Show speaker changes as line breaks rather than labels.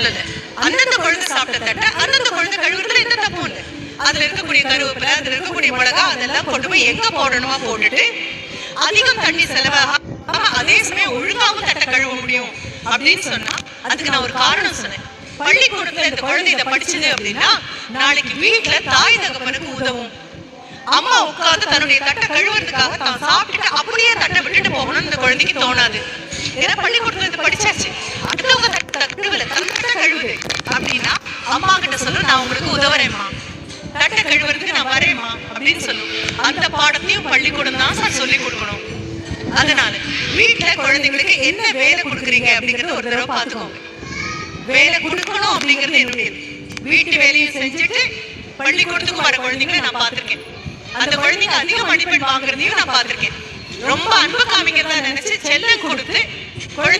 சொல்லல. அந்தந்த குழந்தை சாப்பிட்ட தட்டை அந்தந்த குழந்தை கழுவுறதுல எந்த தப்பும் இல்லை. அதுல இருக்கக்கூடிய கருவேப்பிலை, அதுல இருக்கக்கூடிய மிளகா அதெல்லாம் கொண்டு போய் எங்க போடணுமா போட்டுட்டு அதிகம் தண்ணி செலவாக அதே சமயம் ஒழுங்காவும் தட்டை கழுவ முடியும் அப்படின்னு சொன்னா அதுக்கு நான் ஒரு காரணம் சொன்னேன். பள்ளிக்கூடத்துல இந்த குழந்தை இதை படிச்சது அப்படின்னா நாளைக்கு வீட்டுல தாய் தகப்பனுக்கு உதவும். அம்மா உட்கார்ந்து தன்னுடைய தட்டை கழுவுறதுக்காக தான் சாப்பிட்டுட்டு அப்படியே தட்டை விட்டுட்டு போகணும்னு இந்த குழந்தைக்கு தோணாது. ஏன்னா பள்ளிக்கூடத்துல இதை படிச்சாச்சு. அடுத்தவங்க தட்டை கழுவல, தட்டை கழுவுது அப்படின்னா அம்மா கிட்ட சொல்லும், நான் உங்களுக்கு உதவுறேம்மா, தட்டை கழுவுறதுக்கு நான் வரேம்மா அப்படின்னு சொல்லும். அந்த பாடத்தையும் பள்ளிக்கூடம் தான் சார் சொல்லி கொடுக்கணும். அதனால வீட்டுல குழந்தைங்களுக்கு என்ன வேலை கொடுக்குறீங்க அப்படிங்கறது ஒரு தடவை பார்த்துக்கோங்க. வேலை கொடுக்கணும் அப்படிங்கிறது என்னுடைய வீட்டு வேலையும் செஞ்சுட்டு பள்ளிக்கூடத்துக்கும் வர குழந்தைங்களை நான் பார்த்திருக்கேன். அந்த குழந்தைங்க அதிக மதிப்பெண் வாங்குறதையும் நான் பார்த்திருக்கேன். ரொம்ப அன்பு காமிக்கிறதா நினைச்சு செல்லம் கொடுத்து